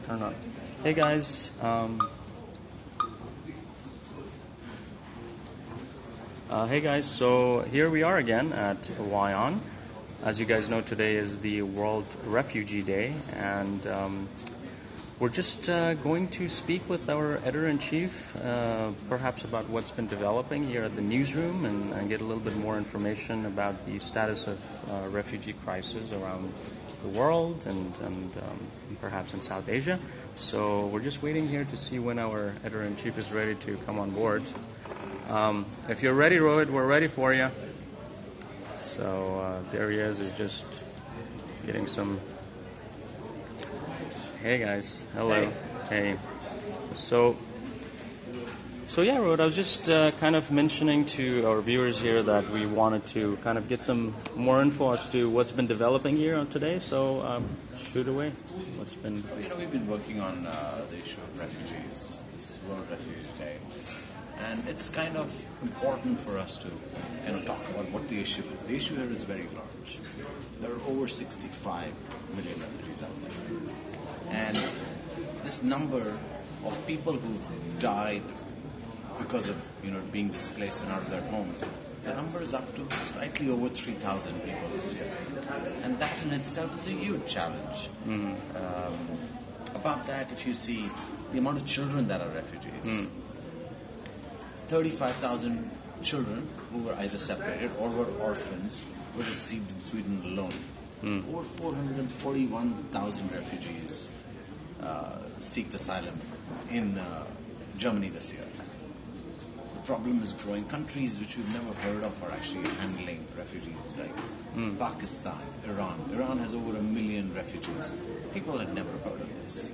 Turn on. Hey guys. Hey guys. So here we are again at WION. As you guys know, today is the World Refugee Day, and we're just going to speak with our editor-in-chief, perhaps about what's been developing here at the newsroom, and get a little bit more information about the status of refugee crisis around the world and perhaps in South Asia. So we're just waiting here to see when our editor-in-chief is ready to come on board. If you're ready, Rohit, we're ready for you. So there he is. He's just getting some. Hey guys, hello. Hey. So yeah, Rohit, I was just kind of mentioning to our viewers here that we wanted to kind of get some more info as to what's been developing here on today. So shoot away. What's been? We've been working on the issue of refugees. This is World Refugee Day, and it's kind of important for us to kind of talk about what the issue is. The issue here is very large. There are over 65 million refugees out there, and this number of people who've died because of being displaced and out of their homes, the number is up to slightly over 3,000 people this year, and that in itself is a huge challenge. Above that, if you see the amount of children that are refugees, 35,000 children who were either separated or were orphans were received in Sweden alone. Over 441,000 refugees seeked asylum in Germany this year. The problem is growing. Countries which we've never heard of are actually handling refugees, like Pakistan, Iran. Iran has over 1 million refugees. People had never heard of this.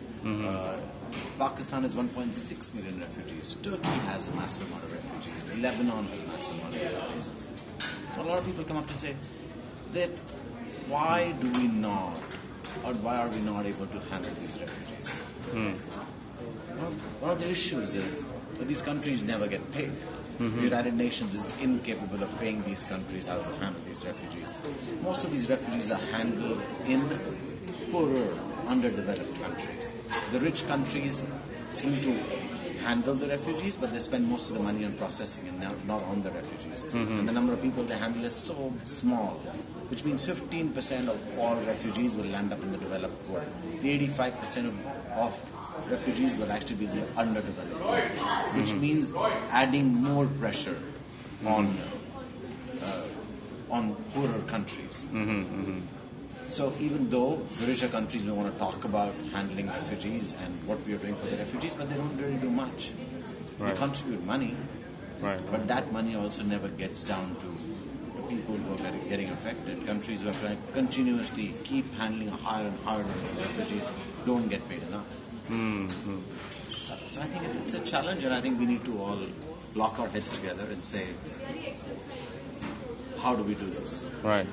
Pakistan has 1.6 million refugees. Turkey has a massive amount of refugees. Lebanon has a massive amount of refugees. So a lot of people come up to say that why do we not, or why are we not able to handle these refugees? One of the issues is that these countries never get paid. The United Nations is incapable of paying these countries how to handle these refugees. Most of these refugees are handled in poorer, underdeveloped countries. The rich countries seem to handle the refugees, but they spend most of the money on processing and not on the refugees. And the number of people they handle is so small, which means 15% of all refugees will land up in the developed world. The 85% of refugees will actually be the underdeveloped world, which means adding more pressure on poorer countries. So even though the richer countries may want to talk about handling refugees and what we are doing for the refugees, but they don't really do much. They contribute money, but that money also never gets down to the people who are getting affected. Countries who have to continuously keep handling a higher and higher number of refugees don't get paid enough. So I think it's a challenge, and I think we need to all lock our heads together and say, how do we do this? Right.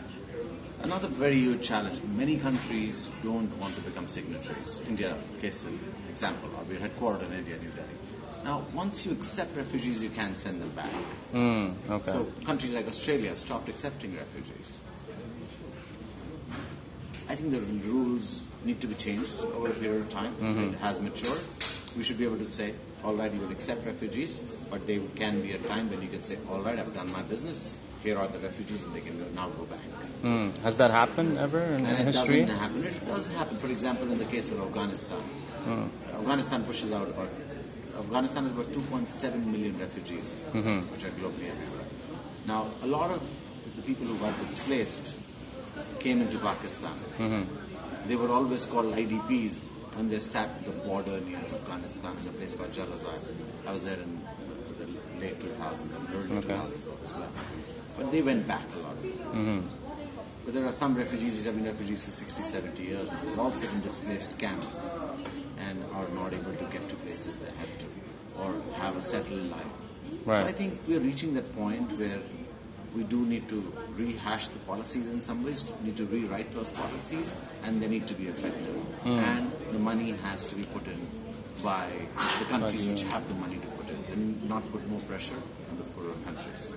Another very huge challenge, many countries don't want to become signatories. India, case in example, we're headquartered in India, New Delhi. Now, once you accept refugees, you can't send them back. So countries like Australia stopped accepting refugees. I think the rules need to be changed over a period of time. It has matured. We should be able to say, all right, you will accept refugees, but there can be a time when you can say, all right, I've done my business. Here are the refugees, and they can now go back. Has that happened ever in history? It doesn't happen. It does happen. For example, in the case of Afghanistan, Afghanistan pushes out about. Afghanistan has about 2.7 million refugees, which are globally everywhere. Now, a lot of the people who got displaced came into Pakistan. They were always called IDPs when they sat at the border near Afghanistan in a place called Jalazar. I was there in the late 2000s and early 2000s as well. But they went back a lot. But there are some refugees which have been refugees for 60, 70 years now. They've all sit in displaced camps and are not able to get to places they had to or have a settled life. So I think we're reaching that point where we do need to rehash the policies in some ways, need to rewrite those policies, and they need to be effective. And the money has to be put in by the countries which have the money to put in, and not put more pressure on the poorer countries.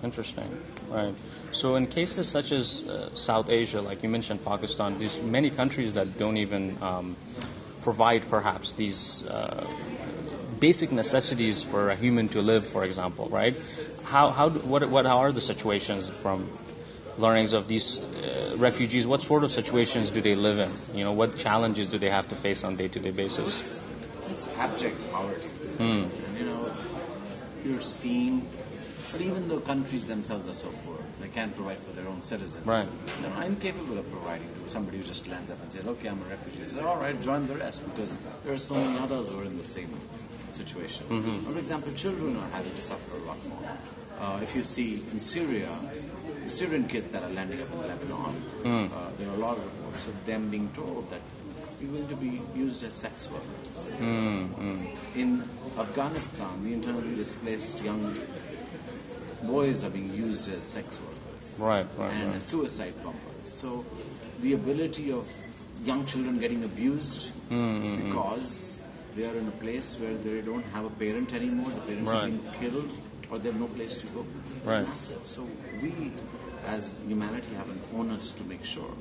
Interesting. Right. So in cases such as South Asia, like you mentioned Pakistan, there's many countries that don't even provide perhaps these basic necessities for a human to live, for example, right? How are the situations from learnings of these refugees? What sort of situations do they live in? You know, what challenges do they have to face on a day-to-day basis? It's abject poverty. And you know, you're seeing, but even though countries themselves are so poor, they can't provide for their own citizens. Right. They're incapable of providing to somebody who just lands up and says, okay, I'm a refugee. They say, all right, join the rest, because there are so many others who are in the same situation. For example, children are having to suffer a lot more. If you see in Syria, the Syrian kids that are landing up in Lebanon, there are a lot of reports of them being told that you're going to be used as sex workers. In Afghanistan, the internally displaced young boys are being used as sex workers and as suicide bombers. So the ability of young children getting abused because they are in a place where they don't have a parent anymore, the parents are being killed, or they have no place to go. It's massive. So we, as humanity, have an onus to make sure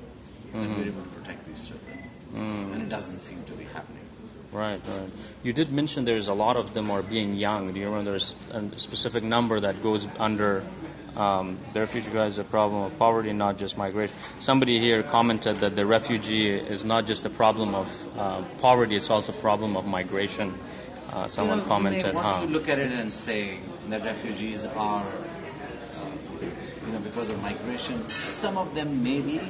that we're able to protect these children. And it doesn't seem to be happening. Right. You did mention there's a lot of them are being young. Do you remember there's a specific number that goes under the refugee is a problem of poverty, not just migration? Somebody here commented that the refugee is not just a problem of poverty, it's also a problem of migration. Someone commented. You may want to look at it and say that refugees are, because of migration. Some of them may be,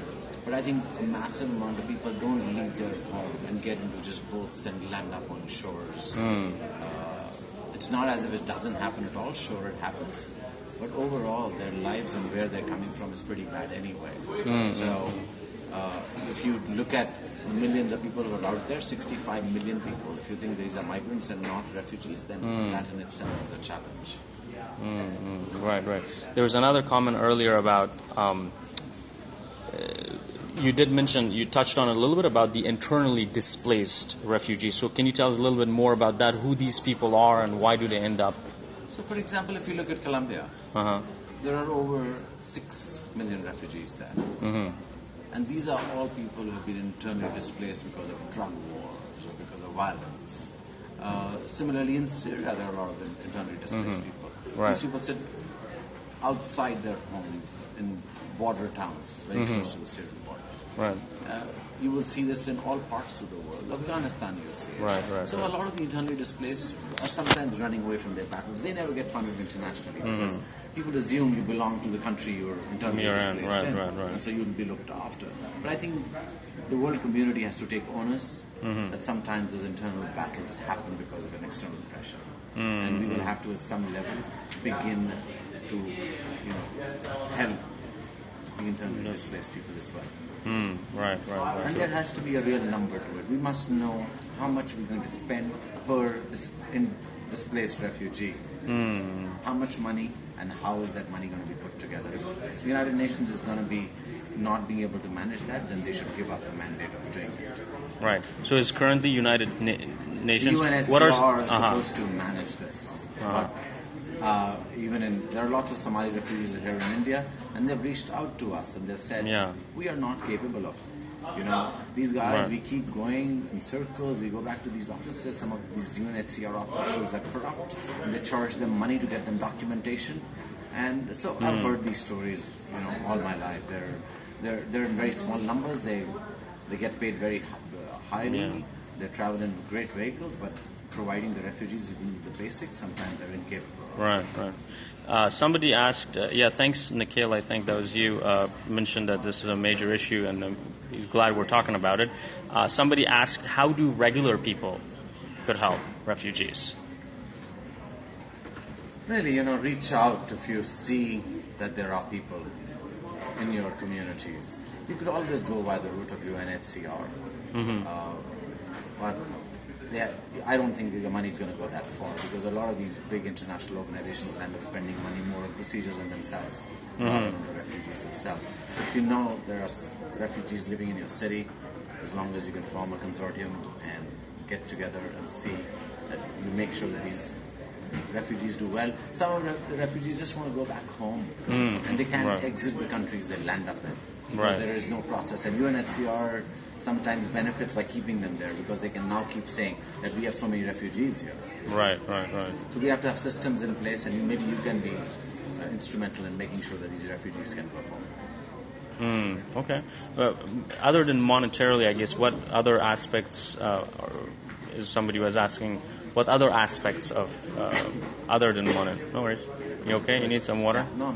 but I think a massive amount of people don't leave their home and get into just boats and land up on shores. It's not as if it doesn't happen at all. Sure, it happens. But overall, their lives and where they're coming from is pretty bad anyway. So if you look at the millions of people who are out there, 65 million people, if you think these are migrants and not refugees, then that in itself is a challenge. Right. There was another comment earlier about you did mention, you touched on a little bit about the internally displaced refugees. So can you tell us a little bit more about that, who these people are and why do they end up? So for example, if you look at Colombia, there are over 6 million refugees there. And these are all people who have been internally displaced because of drug wars or because of violence. Similarly, in Syria, there are a lot of internally displaced people. These people sit outside their homes in border towns, very close to the Syrian border. You will see this in all parts of the world. Afghanistan, you see it. So a lot of the internally displaced are sometimes running away from their battles. They never get funded internationally because people assume you belong to the country you're internally displaced in, and so you'll be looked after. But I think the world community has to take onus that sometimes those internal battles happen because of an external pressure. And we will have to, at some level, begin to help the internally displaced people as well. Right. And there has to be a real number to it. We must know how much we're going to spend per displaced refugee. How much money and how is that money going to be put together? If the United Nations is going to be not being able to manage that, then they should give up the mandate of doing it. Right. So is currently United Nations... UNHCR is supposed to manage this. But there are lots of Somali refugees here in India, and they've reached out to us and they've said, we are not capable of these guys, we keep going in circles, we go back to these offices, some of these UNHCR officials are corrupt, and they charge them money to get them documentation. And so I've heard these stories, all my life. They're in very small numbers, they get paid very highly, they travel in great vehicles, but providing the refugees with the basics, sometimes they're incapable. Right. Somebody asked, thanks, Nikhil, I think that was you, mentioned that this is a major issue, and I'm glad we're talking about it. Somebody asked, how do regular people could help refugees? Really, reach out if you see that there are people in your communities. You could always go by the route of UNHCR. But I don't think the money is going to go that far, because a lot of these big international organizations end up spending money more on procedures than themselves rather than the refugees themselves. So if you know there are refugees living in your city, as long as you can form a consortium and get together and see that you make sure that these refugees do well. Some of the refugees just want to go back home and they can't exit the countries they land up in. because Right. there is no process. And UNHCR sometimes benefits by keeping them there because they can now keep saying that we have so many refugees here. Right. So we have to have systems in place, and maybe you can be instrumental in making sure that these refugees can go home. Okay. Other than monetarily, I guess, what other aspects is somebody was asking? What other aspects of other than money? No worries. You okay? You need some water? No.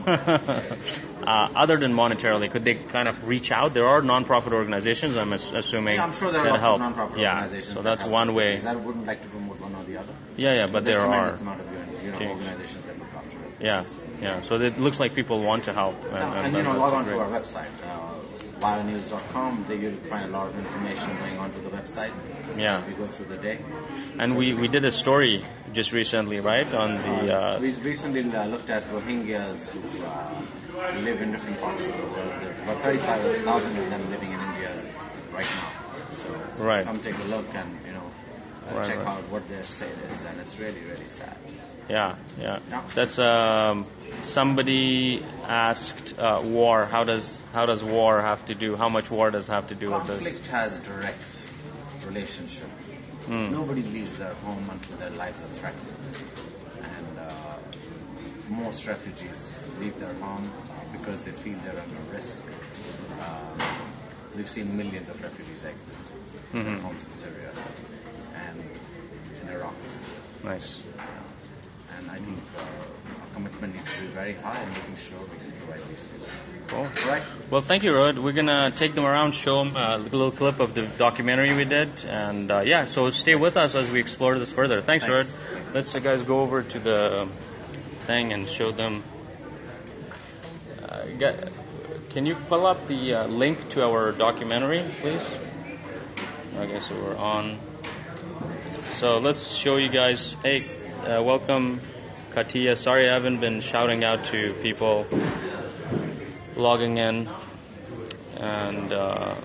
Other than monetarily, could they kind of reach out? There are non-profit organizations, I'm assuming, Yeah, I'm sure there are that lots help. of non-profit Yeah, organizations. so that that's help one way. refugees. I wouldn't like to promote one or the other. Yeah, but there There's a are. tremendous amount of Okay. organizations that look after refugees. Yeah. So it looks like people want to help. And that's log on great. to our website, wionews.com. There you'll find a lot of information going on to the website Yeah. as we go through the day. And we did a story just recently, right, on the... We recently looked at Rohingyas who live in different parts of the world. There are about 35,000 of them living in India right now. So Right. come take a look and check Right. out what their state is, and it's really, really sad. Yeah. Yeah. That's somebody asked war. How does war have to do? How much war does have to do with this? Conflict has direct relationship. Nobody leaves their home until their lives are threatened, and most refugees leave their home because they feel they're under risk. We've seen millions of refugees exit their homes in Syria and in Iraq. Nice. And I think our commitment needs to be very high in making sure we can provide these people. Cool. Right? Well, thank you, Rohit. We're gonna take them around, show them a little clip of the documentary we did, and so stay with us as we explore this further. Thanks, Thanks. Rohit. Let's guys go over to the thing and show them. Can you pull up the link to our documentary, please? Okay, so we're on. So let's show you guys. Hey, welcome, Katia. Sorry I haven't been shouting out to people logging in, and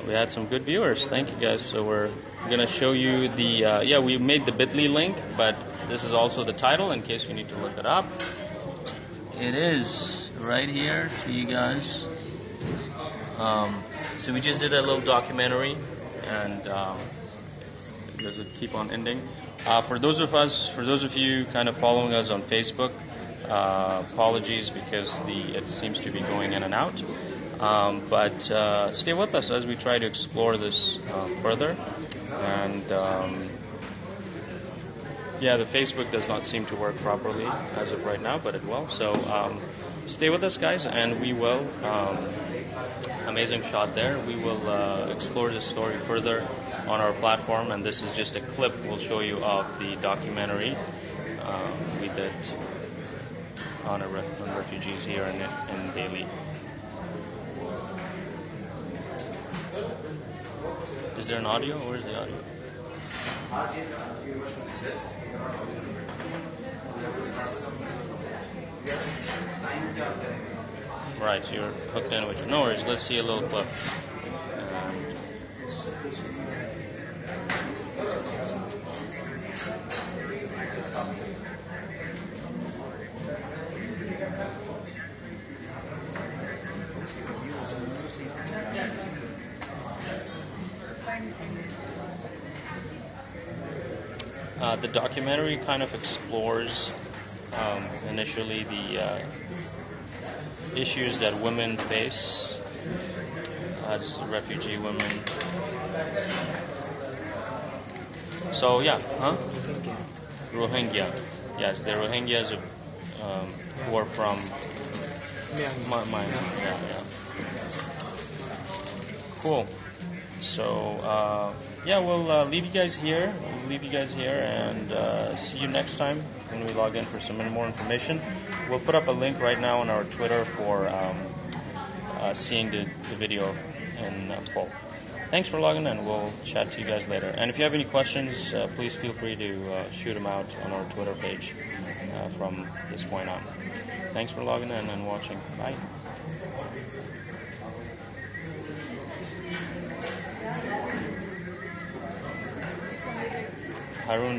we had some good viewers. Thank you guys. So we're gonna show you the we made the bit.ly link, but this is also the title in case you need to look it up. It is right here for you guys. So we just did a little documentary, and does it keep on ending? For those of you kind of following us on Facebook, apologies because it seems to be going in and out. But stay with us as we try to explore this further. And the Facebook does not seem to work properly as of right now, but it will. So stay with us, guys, and we will. Amazing shot there. We will explore this story further on our platform, and this is just a clip we'll show you of the documentary we did on refugees here in Delhi. Is there an audio? Where's the audio? Right, so you're hooked in with your... No worries, let's see a little clip. The documentary kind of explores initially the issues that women face as refugee women. So Rohingya. Yes, the Rohingyas who are from Myanmar. Yeah. Cool. So we'll leave you guys here. And see you next time when we log in for some more information. We'll put up a link right now on our Twitter for seeing the video in full. Thanks for logging in. We'll chat to you guys later. And if you have any questions, please feel free to shoot them out on our Twitter page from this point on. Thanks for logging in and watching. Bye. Harun